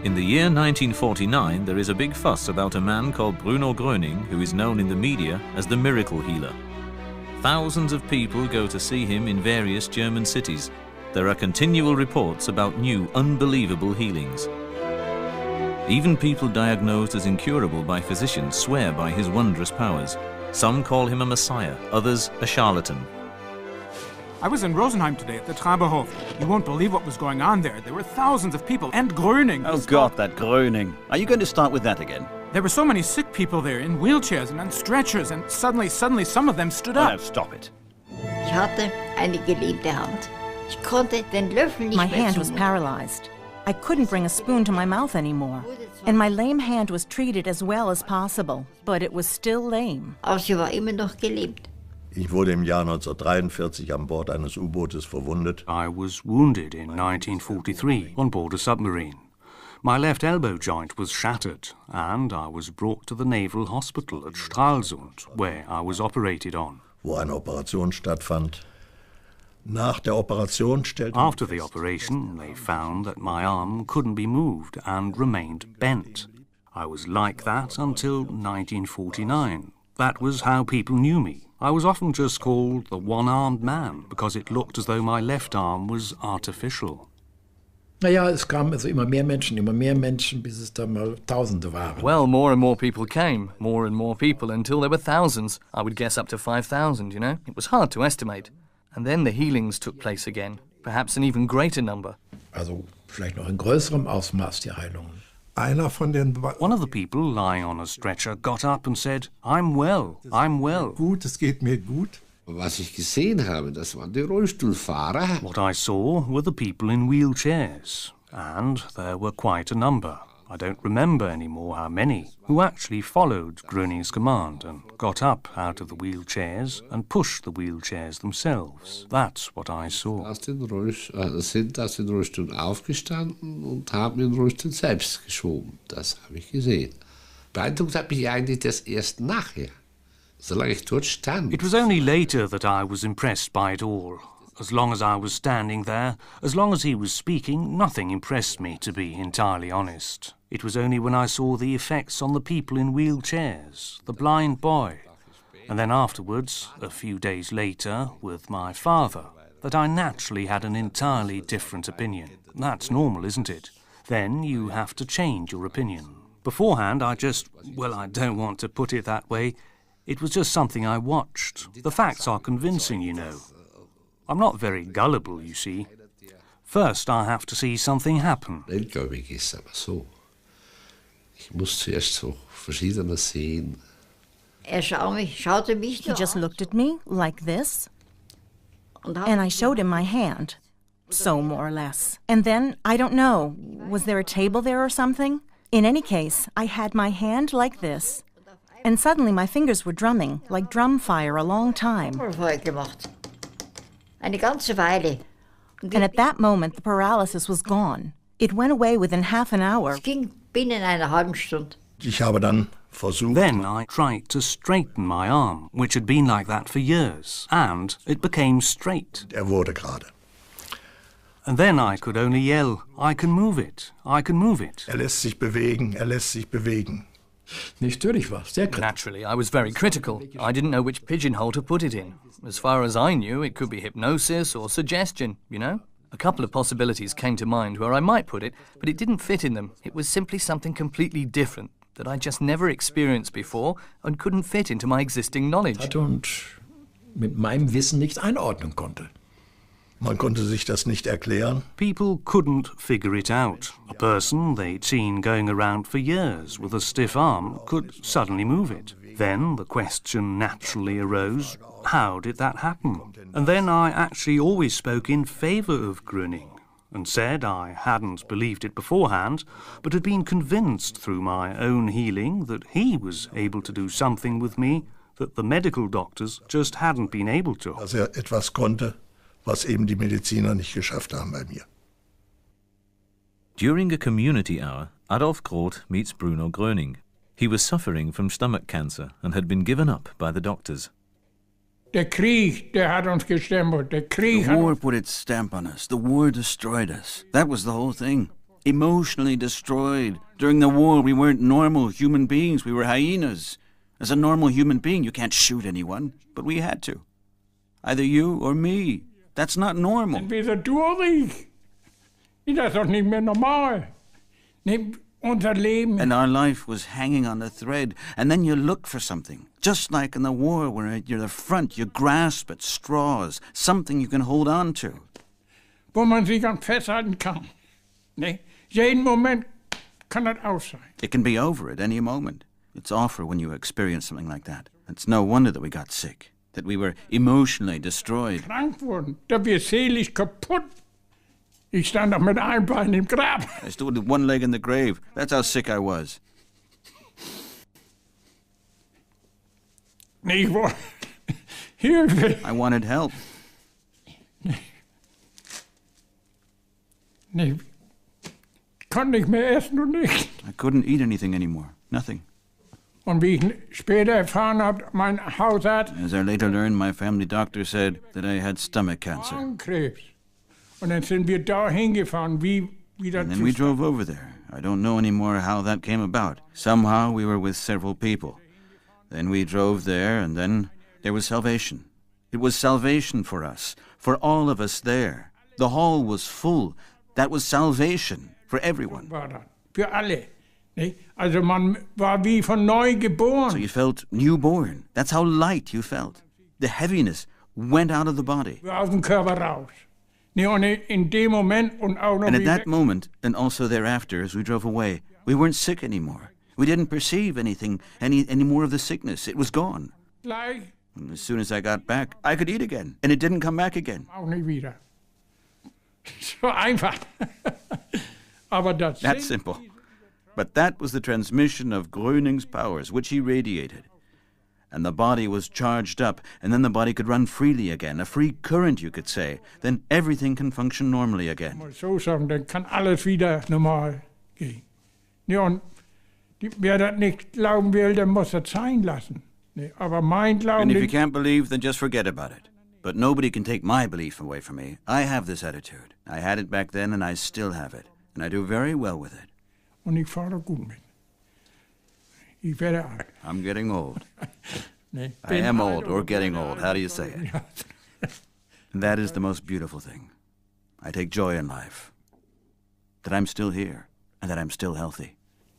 In the year 1949, there is a big fuss about a man called Bruno Gröning, who is known in the media as the miracle healer. Thousands of people go to see him in various German cities. There are continual reports about new, unbelievable healings. Even people diagnosed as incurable by physicians swear by his wondrous powers. Some call him a messiah, others a charlatan. I was in Rosenheim today at the Traberhof. You won't believe what was going on there. There were thousands of people, and Gröning. Oh God, that Gröning. Are you going to start with that again? There were so many sick people there, in wheelchairs and on stretchers, and suddenly some of them stood up. Oh, stop it. Ich hatte eine gelähmte Hand. Ich konnte den Löffel nicht My mehr hand was zumuten. paralyzed. I couldn't bring a spoon to my mouth anymore. And my lame hand was treated as well as possible, but it was still lame. Aber sie war immer noch gelähmt. Ich wurde im Jahr 1943 an Bord eines U-Bootes verwundet. I was wounded in 1943 on board a submarine. My left elbow joint was shattered, and I was brought to the Naval Hospital at Stralsund, where I was operated on. Wo eine Operation stattfand. Nach der Operation stellte After the operation, they found that my arm couldn't be moved and remained bent. I was like that until 1949. That was how people knew me. I was often just called the one-armed man because it looked as though my left arm was artificial. Naja, es kamen also immer mehr Menschen, bis es dann mal Tausende waren. Well, more and more people came, more and more people, until there were thousands. I would guess up to 5,000, you know? It was hard to estimate. And then the healings took place again, perhaps an even greater number. Also vielleicht noch in größerem Ausmaß die Heilungen. One of the people lying on a stretcher got up and said, "I'm well, I'm well." Gut, es geht mir gut. Was ich gesehen habe, das waren die Rollstuhlfahrer. What I saw were the people in wheelchairs, and there were quite a number. I don't remember anymore how many, who actually followed Gröning's command and got up out of the wheelchairs and pushed the wheelchairs themselves. That's what I saw. Sind aus den Rollstuhl aufgestanden und haben den Rollstuhl selbst geschoben. Das habe ich gesehen. Beeindruckt hat mich eigentlich das erst nachher, solange ich dort stand. It was only later that I was impressed by it all. As long as I was standing there, as long as he was speaking, nothing impressed me, to be entirely honest. It was only when I saw the effects on the people in wheelchairs, the blind boy, and then afterwards, a few days later, with my father, that I naturally had an entirely different opinion. That's normal, isn't it? Then you have to change your opinion. Beforehand, I don't want to put it that way. It was just something I watched. The facts are convincing, you know. I'm not very gullible, you see. First, I have to see something happen. Glaube ich, ist aber so. Ich muss zuerst so verschiedene sehen. Schaute mich He just looked at me like this, and I showed him my hand. So, more or less. And then, I don't know, was there a table there or something? In any case, I had my hand like this, and suddenly my fingers were drumming, like drum fire, a long time. Eine ganze Weile. And at that moment, the paralysis was gone. It went away within half an hour. Es ging binnen einer halben Stunde. Ich habe dann versucht. Then I tried to straighten my arm, which had been like that for years, and it became straight. Wurde gerade. And then I could only yell, "I can move it, I can move it." Lässt sich bewegen, lässt sich bewegen. Natürlich war sehr kritisch. Naturally, I was very critical. I didn't know which pigeonhole to put it in. As far as I knew, it could be hypnosis or suggestion, you know? A couple of possibilities came to mind where I might put it, but it didn't fit in them. It was simply something completely different that I just never experienced before and couldn't fit into my existing knowledge. Und mit meinem Wissen nicht einordnen konnte. Man konnte sich das nicht erklären. People couldn't figure it out. A person they'd seen going around for years with a stiff arm could suddenly move it. Then the question naturally arose, how did that happen? And then I actually always spoke in favour of Gröning and said I hadn't believed it beforehand, but had been convinced through my own healing that he was able to do something with me that the medical doctors just hadn't been able to. Dass etwas konnte, was eben die Mediziner nicht geschafft haben bei mir. During a community hour, Adolf Groth meets Bruno Gröning. He was suffering from stomach cancer and had been given up by the doctors. Der Krieg, der hat uns gestempelt. Der Krieg The war put its stamp on us. The war destroyed us. That was the whole thing. emotionally destroyed. During the war, we weren't normal human beings. We were hyenas. As a normal human being, you can't shoot anyone. But we had to. Either you or me. That's not normal. Weder du oder ich. Das ist doch nicht mehr normal. Unser Leben. And our life was hanging on a thread. And then you look for something. Just like in the war, where you're the front, you grasp at straws. Something you can hold on to. Wo man sich an festhalten kann. Jeden Moment kann das aus sein. It can be over at any moment. It's awful when you experience something like that. It's no wonder that we got sick. That we were emotionally destroyed. Krank wurden, dass wir seelisch kaputt. Ich stand doch mit einem Bein im Grab. I stood with one leg in the grave. That's how sick I was. Ich wollte Hilfe. I wanted help. Ich konnte nicht mehr essen und nichts. I couldn't eat anything anymore. Nothing. Und wie ich später erfahren habe, mein Hausarzt. As I later learned, my family doctor said that I had stomach cancer. Magenkrebs. Und dann sind wir da hingefahren, wie das. And then we drove over there. I don't know anymore how that came about. Somehow we were with several people. Then we drove there, and then there was salvation. It was salvation for us, for all of us there. The hall was full. That was salvation for everyone. Für alle. Also man war wie von neu geboren. So you felt newborn. That's how light you felt. The heaviness went out of the body. Aus dem Körper raus. Und in dem Moment und auch noch. And at that moment, and also thereafter, as we drove away, we weren't sick anymore. We didn't perceive anything, any more of the sickness. It was gone. And as soon as I got back, I could eat again, and it didn't come back again. Auch nicht wieder. So einfach. Aber that's simple. But that was the transmission of Gröning's powers, which he radiated. And the body was charged up, and then the body could run freely again, a free current, you could say. Then everything can function normally again. So sagen, dann kann alles wieder normal gehen. Ja, und wer das nicht glauben will, der muss das sein lassen. Aber mein Glauben. And if you can't believe, then just forget about it. But nobody can take my belief away from me. I have this attitude. I had it back then, and I still have it. And I do very well with it. Und ich fahre gut mit. Ich werde alt. I'm getting old. I am old, or getting old. How do you say it? And that is the most beautiful thing. I take joy in life. That I'm still here, and that I'm still healthy.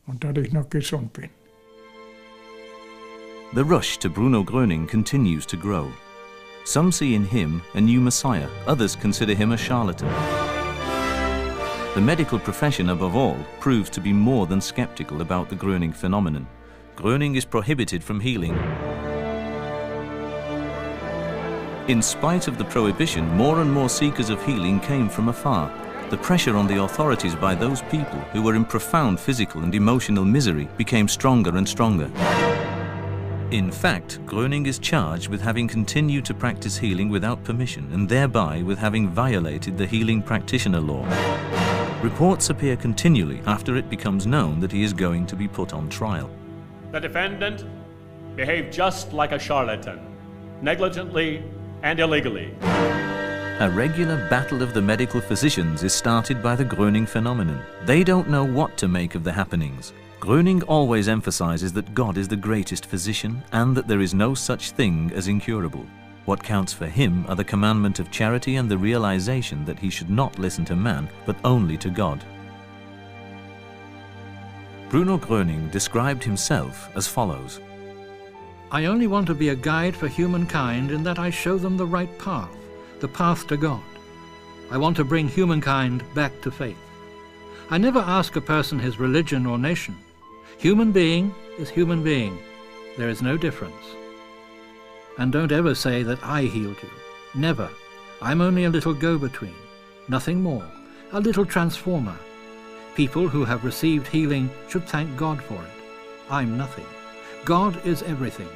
Und dass ich noch gesund bin. The rush to Bruno Gröning continues to grow. Some see in him a new messiah, others consider him a charlatan. The medical profession, above all, proves to be more than skeptical about the Gröning phenomenon. Gröning is prohibited from healing. In spite of the prohibition, more and more seekers of healing came from afar. The pressure on the authorities by those people who were in profound physical and emotional misery became stronger and stronger. In fact, Gröning is charged with having continued to practice healing without permission and thereby with having violated the healing practitioner law. Reports appear continually after it becomes known that he is going to be put on trial. The defendant behaved just like a charlatan, negligently and illegally. A regular battle of the medical physicians is started by the Gröning phenomenon. They don't know what to make of the happenings. Gröning always emphasizes that God is the greatest physician and that there is no such thing as incurable. What counts for him are the commandment of charity and the realization that he should not listen to man, but only to God. Bruno Gröning described himself as follows. I only want to be a guide for humankind in that I show them the right path, the path to God. I want to bring humankind back to faith. I never ask a person his religion or nation. Human being is human being. There is no difference. And don't ever say that I healed you. Never. I'm only a little go-between, nothing more, a little transformer. People who have received healing should thank God for it. I'm nothing. God is everything.